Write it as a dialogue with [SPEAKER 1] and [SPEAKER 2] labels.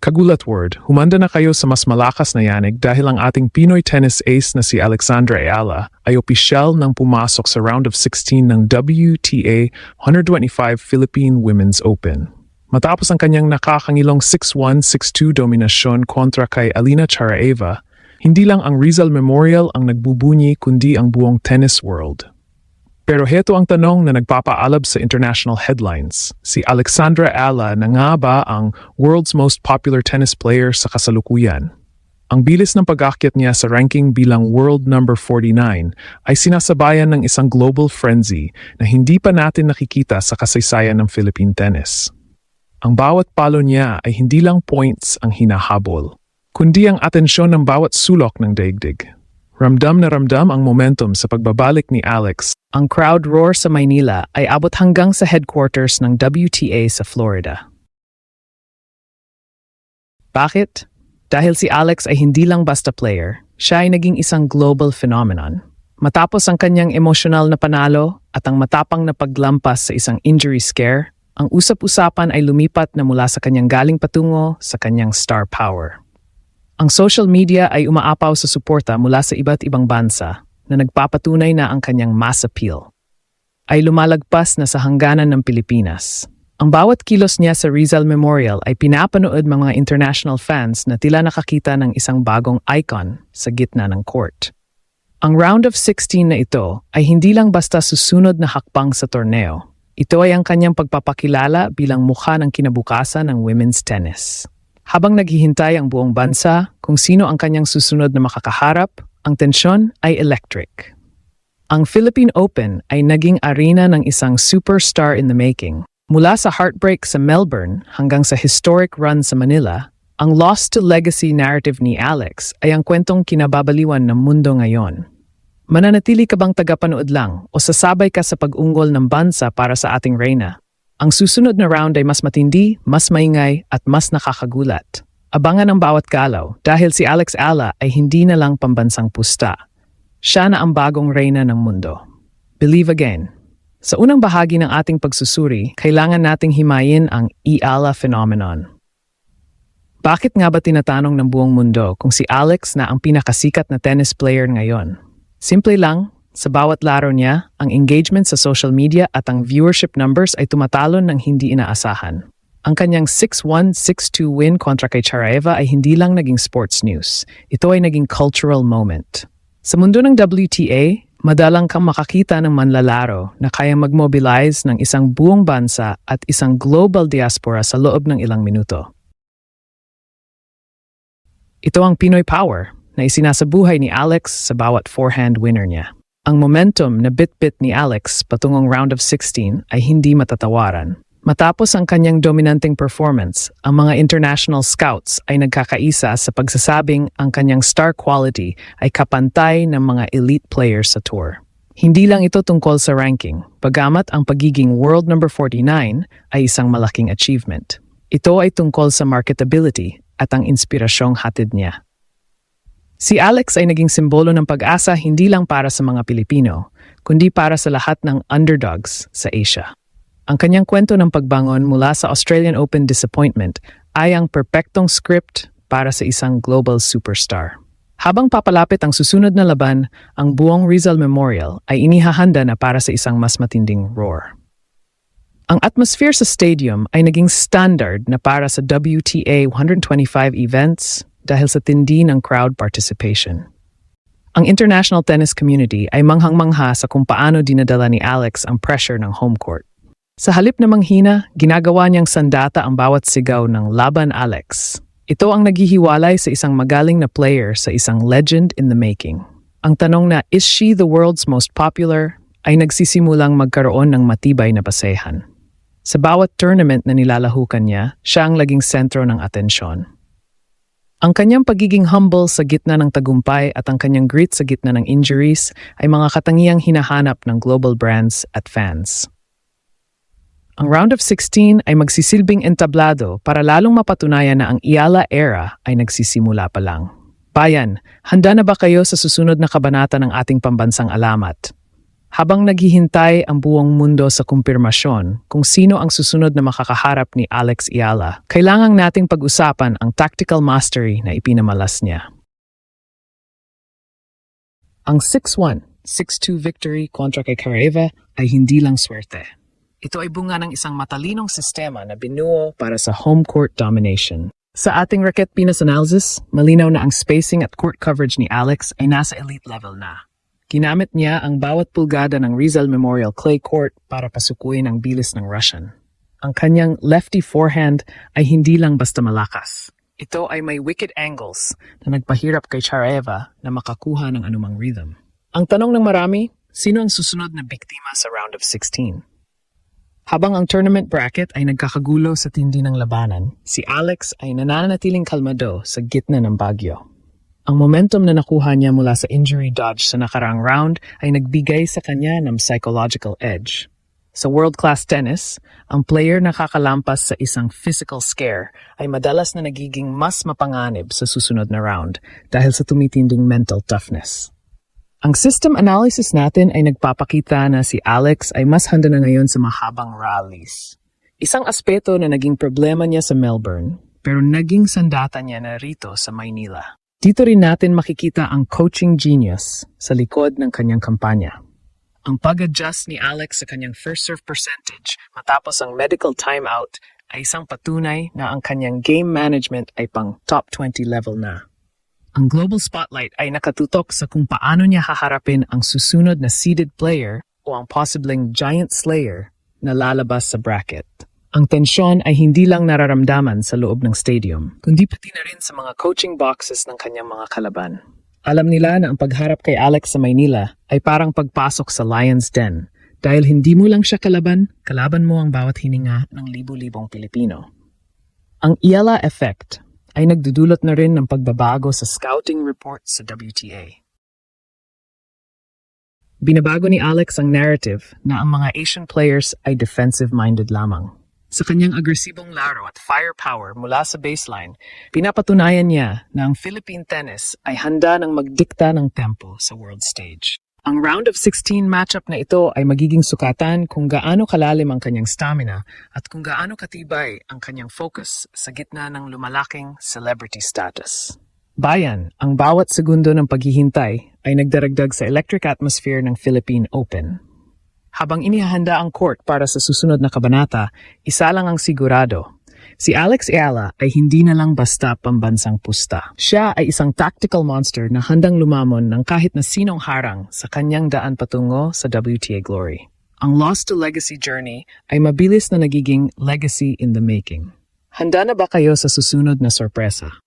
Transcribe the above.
[SPEAKER 1] Kagulat word, humanda na kayo sa mas malakas na yanig dahil ang ating Pinoy tennis ace na si Alexandra Ayala ay opisyal nang pumasok sa round of 16 ng WTA 125 Philippine Women's Open. Matapos ang kanyang nakakangilong 6-1, 6-2 dominasyon kontra kay Alina Charaeva, hindi lang ang Rizal Memorial ang nagbubunyi kundi ang buong tennis world. Pero heto ang tanong na nagpapaalab sa international headlines. Si Alexandra Ayala na nga ba ang world's most popular tennis player sa kasalukuyan? Ang bilis ng pag-akyat niya sa ranking bilang world number 49 ay sinasabayan ng isang global frenzy na hindi pa natin nakikita sa kasaysayan ng Philippine tennis. Ang bawat palo niya ay hindi lang points ang hinahabol, kundi ang atensyon ng bawat sulok ng daigdig. Ramdam na ramdam ang momentum sa pagbabalik ni Alex.
[SPEAKER 2] Ang crowd roar sa Maynila ay abot hanggang sa headquarters ng WTA sa Florida. Bakit? Dahil si Alex ay hindi lang basta player, siya ay naging isang global phenomenon. Matapos ang kanyang emosyonal na panalo at ang matapang na paglampas sa isang injury scare, ang usap-usapan ay lumipat na mula sa kanyang galing patungo sa kanyang star power. Ang social media ay umaapaw sa suporta mula sa iba't ibang bansa na nagpapatunay na ang kanyang mass appeal ay lumalagpas na sa hangganan ng Pilipinas. Ang bawat kilos niya sa Rizal Memorial ay pinapanood ng mga international fans na tila nakakita ng isang bagong icon sa gitna ng court. Ang round of 16 na ito ay hindi lang basta susunod na hakbang sa torneo. Ito ay ang kanyang pagpapakilala bilang mukha ng kinabukasan ng women's tennis. Habang naghihintay ang buong bansa kung sino ang kanyang susunod na makakaharap, ang tensyon ay electric. Ang Philippine Open ay naging arena ng isang superstar in the making. Mula sa heartbreak sa Melbourne hanggang sa historic run sa Manila, ang lost to legacy narrative ni Alex ay ang kwentong kinababaliwan ng mundo ngayon. Mananatili ka bang tagapanood lang o sasabay ka sa pag-unggol ng bansa para sa ating reyna? Ang susunod na round ay mas matindi, mas maingay at mas nakakagulat. Abangan ang bawat galaw dahil si Alex Ayala ay hindi na lang pambansang pusta. Siya na ang bagong reyna ng mundo. Believe again. Sa unang bahagi ng ating pagsusuri, kailangan nating himayin ang Ayala phenomenon. Bakit nga ba tinatanong ng buong mundo kung si Alex na ang pinakasikat na tennis player ngayon? Simple lang, sa bawat laro niya, ang engagement sa social media at ang viewership numbers ay tumatalon ng hindi inaasahan. Ang kanyang 6-1, 6-2 win kontra kay Charaeva ay hindi lang naging sports news. Ito ay naging cultural moment. Sa mundo ng WTA, madalang kang makakita ng manlalaro na kayang mag-mobilize ng isang buong bansa at isang global diaspora sa loob ng ilang minuto. Ito ang Pinoy Power na isinasabuhay ni Alex sa bawat forehand winner niya. Ang momentum na bit-bit ni Alex patungong round of 16 ay hindi matatawaran. Matapos ang kanyang dominanting performance, ang mga international scouts ay nagkakaisa sa pagsasabing ang kanyang star quality ay kapantay ng mga elite players sa tour. Hindi lang ito tungkol sa ranking, bagamat ang pagiging world number 49 ay isang malaking achievement. Ito ay tungkol sa marketability at ang inspirasyong hatid niya. Si Alex ay naging simbolo ng pag-asa hindi lang para sa mga Pilipino, kundi para sa lahat ng underdogs sa Asia. Ang kanyang kwento ng pagbangon mula sa Australian Open disappointment ay ang perpektong script para sa isang global superstar. Habang papalapit ang susunod na laban, ang buong Rizal Memorial ay inihahanda na para sa isang mas matinding roar. Ang atmosphere sa stadium ay naging standard na para sa WTA 125 events dahil sa tindi ng crowd participation. Ang international tennis community ay manghang-mangha sa kung paano dinadala ni Alex ang pressure ng home court. Sa halip na manghina, ginagawa niyang sandata ang bawat sigaw ng Laban Alex. Ito ang naghihiwalay sa isang magaling na player sa isang legend in the making. Ang tanong na, is she the world's most popular, ay nagsisimulang magkaroon ng matibay na basehan. Sa bawat tournament na nilalahukan niya, siya ang laging sentro ng atensyon. Ang kanyang pagiging humble sa gitna ng tagumpay at ang kanyang grit sa gitna ng injuries ay mga katangiang hinahanap ng global brands at fans. Ang round of 16 ay magsisilbing entablado para lalong mapatunayan na ang Ayala era ay nagsisimula pa lang. Bayan, handa na ba kayo sa susunod na kabanata ng ating pambansang alamat? Habang naghihintay ang buong mundo sa kumpirmasyon kung sino ang susunod na makakaharap ni Alex Ayala, kailangang nating pag-usapan ang tactical mastery na ipinamalas niya. Ang 6-1, 6-2 victory kontra kay Kareva ay hindi lang swerte. Ito ay bunga ng isang matalinong sistema na binuo para sa home court domination. Sa ating Racket Pinas analysis, malinaw na ang spacing at court coverage ni Alex ay nasa elite level na. Ginamit niya ang bawat pulgada ng Rizal Memorial Clay Court para pasukuin ang bilis ng Russian. Ang kanyang lefty forehand ay hindi lang basta malakas. Ito ay may wicked angles na nagpahirap kay Chareva na makakuha ng anumang rhythm. Ang tanong ng marami, sino ang susunod na biktima sa round of 16? Habang ang tournament bracket ay nagkakagulo sa tindi ng labanan, si Alex ay nananatiling kalmado sa gitna ng bagyo. Ang momentum na nakuha niya mula sa injury dodge sa nakaraang round ay nagbigay sa kanya ng psychological edge. Sa world-class tennis, ang player na kakalampas sa isang physical scare ay madalas na nagiging mas mapanganib sa susunod na round dahil sa tumitinding mental toughness. Ang system analysis natin ay nagpapakita na si Alex ay mas handa na ngayon sa mahabang rallies. Isang aspeto na naging problema niya sa Melbourne, pero naging sandata niya na rito sa Maynila. Dito rin natin makikita ang coaching genius sa likod ng kanyang kampanya. Ang pag-adjust ni Alex sa kanyang first serve percentage matapos ang medical timeout ay isang patunay na ang kanyang game management ay pang top 20 level na. Ang global spotlight ay nakatutok sa kung paano niya haharapin ang susunod na seeded player o ang posibleng giant slayer na lalabas sa bracket. Ang tensyon ay hindi lang nararamdaman sa loob ng stadium, kundi pati na rin sa mga coaching boxes ng kanyang mga kalaban. Alam nila na ang pagharap kay Alex sa Maynila ay parang pagpasok sa Lion's Den dahil hindi mo lang siya kalaban mo ang bawat hininga ng libu-libong Pilipino. Ang Ayala effect ay nagdudulot na rin ng pagbabago sa scouting reports sa WTA. Binabago ni Alex ang narrative na ang mga Asian players ay defensive-minded lamang. Sa kanyang agresibong laro at firepower mula sa baseline, pinapatunayan niya na ang Philippine tennis ay handa ng magdikta ng tempo sa world stage. Ang round of 16 matchup na ito ay magiging sukatan kung gaano kalalim ang kanyang stamina at kung gaano katibay ang kanyang focus sa gitna ng lumalaking celebrity status. Bayan, ang bawat segundo ng paghihintay ay nagdaragdag sa electric atmosphere ng Philippine Open. Habang inihahanda ang court para sa susunod na kabanata, isa lang ang sigurado. Si Alex Ayala ay hindi na lang basta pambansang pusta. Siya ay isang tactical monster na handang lumamon ng kahit na sinong harang sa kanyang daan patungo sa WTA glory. Ang Lost to Legacy journey ay mabilis na nagiging legacy in the making. Handa na ba kayo sa susunod na sorpresa?